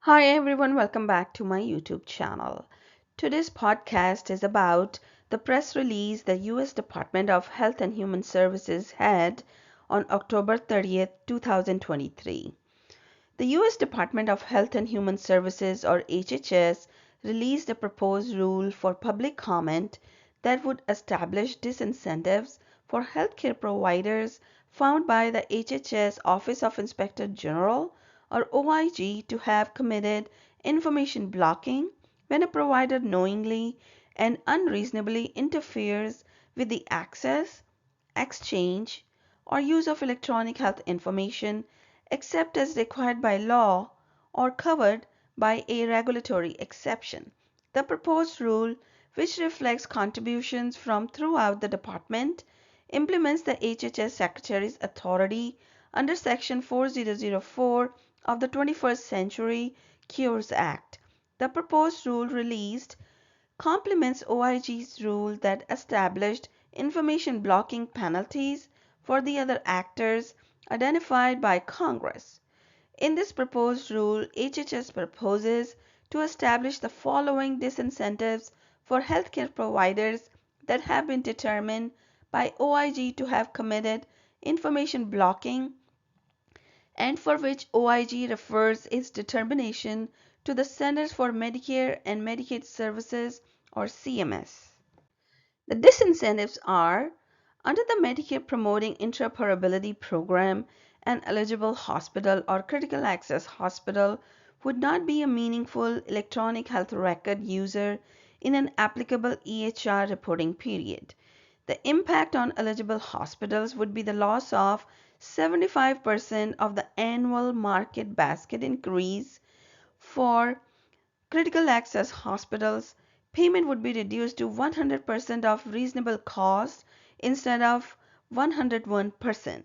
Hi everyone, welcome back to my YouTube channel. Today's podcast is about the press release the US Department of Health and Human Services had on October 30th, 2023. The US Department of Health and Human Services, or HHS, released a proposed rule for public comment that would establish disincentives for healthcare providers found by the HHS Office of Inspector General, or OIG, to have committed information blocking when a provider knowingly and unreasonably interferes with the access, exchange, or use of electronic health information except as required by law or covered by a regulatory exception. The proposed rule, which reflects contributions from throughout the department, implements the HHS Secretary's authority under Section 4004 of the 21st Century Cures Act. The proposed rule released complements OIG's rule that established information blocking penalties for the other actors identified by Congress. In this proposed rule, HHS proposes to establish the following disincentives for healthcare providers that have been determined by OIG to have committed information blocking and for which OIG refers its determination to the Centers for Medicare and Medicaid Services, or CMS. The disincentives are: under the Medicare Promoting Interoperability Program, an eligible hospital or critical access hospital would not be a meaningful electronic health record user in an applicable EHR reporting period. The impact on eligible hospitals would be the loss of 75% of the annual market basket increase. For critical access hospitals, payment would be reduced to 100% of reasonable cost instead of 101%.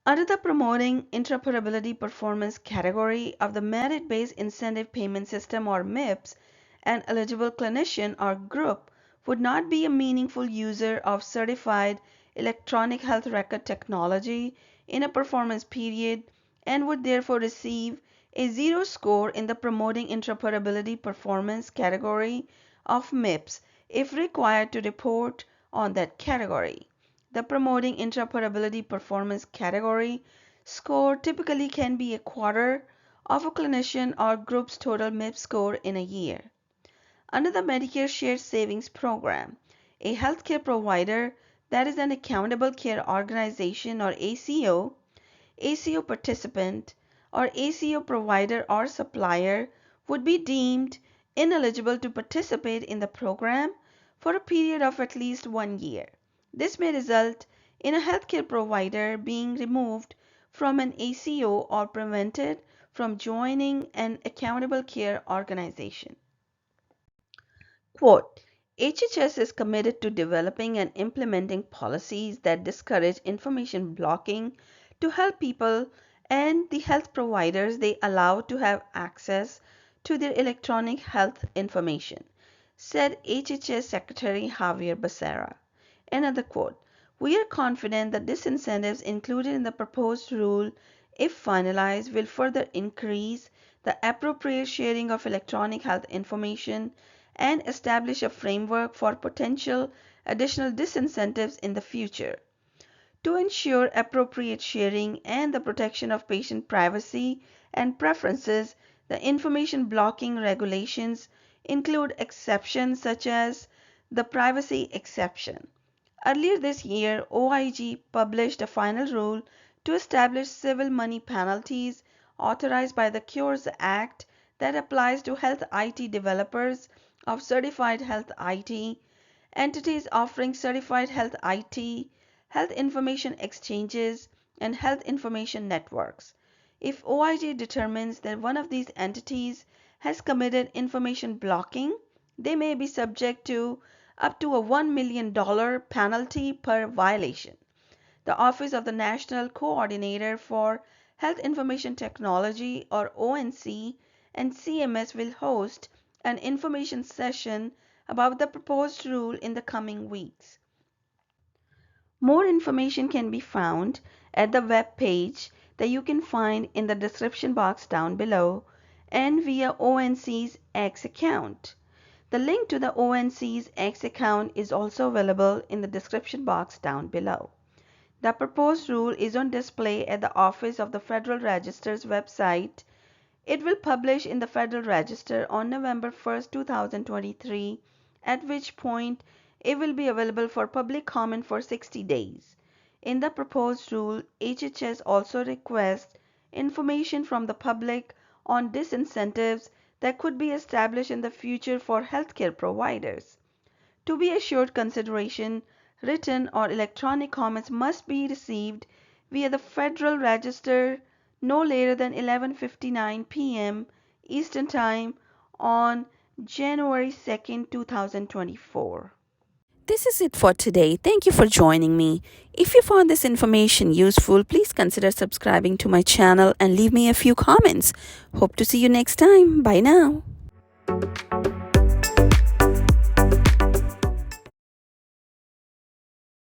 Under the Promoting Interoperability Performance category of the Merit-Based Incentive Payment System, or MIPS, an eligible clinician or group would not be a meaningful user of certified electronic health record technology in a performance period and would therefore receive a 0 score in the Promoting Interoperability Performance category of MIPS if required to report on that category. The Promoting Interoperability Performance category score typically can be a quarter of a clinician or group's total MIPS score in a year. Under the Medicare Shared Savings Program, a healthcare provider that is an Accountable Care Organization, or ACO, ACO participant, or ACO provider or supplier would be deemed ineligible to participate in the program for a period of at least 1 year. This may result in a healthcare provider being removed from an ACO or prevented from joining an accountable care organization. Quote, HHS is committed to developing and implementing policies that discourage information blocking to help people and the health providers they allow to have access to their electronic health information, said HHS Secretary Javier Becerra. Another quote, we are confident that disincentives included in the proposed rule, if finalized, will further increase the appropriate sharing of electronic health information and establish a framework for potential additional disincentives in the future. To ensure appropriate sharing and the protection of patient privacy and preferences, the information blocking regulations include exceptions such as the privacy exception. Earlier this year, OIG published a final rule to establish civil money penalties authorized by the Cures Act that applies to health IT developers of certified health IT, entities offering certified health IT, health information exchanges, and health information networks. If OIG determines that one of these entities has committed information blocking, they may be subject to up to a $1 million penalty per violation. The Office of the National Coordinator for Health Information Technology, or ONC, and CMS will host an information session about the proposed rule in the coming weeks. More information can be found at the web page that you can find in the description box down below and via ONC's X account. The link to the ONC's X account is also available in the description box down below. The proposed rule is on display at the Office of the Federal Register's website. It will publish in the Federal Register on November 1st, 2023, at which point it will be available for public comment for 60 days. In the proposed rule, HHS also requests information from the public on disincentives that could be established in the future for healthcare providers. To be assured consideration, written or electronic comments must be received via the Federal Register no later than 11:59 p.m. Eastern Time on January 2nd, 2024. This is it for today. Thank you for joining me. If you found this information useful, please consider subscribing to my channel and leave me a few comments. Hope to see you next time. Bye now.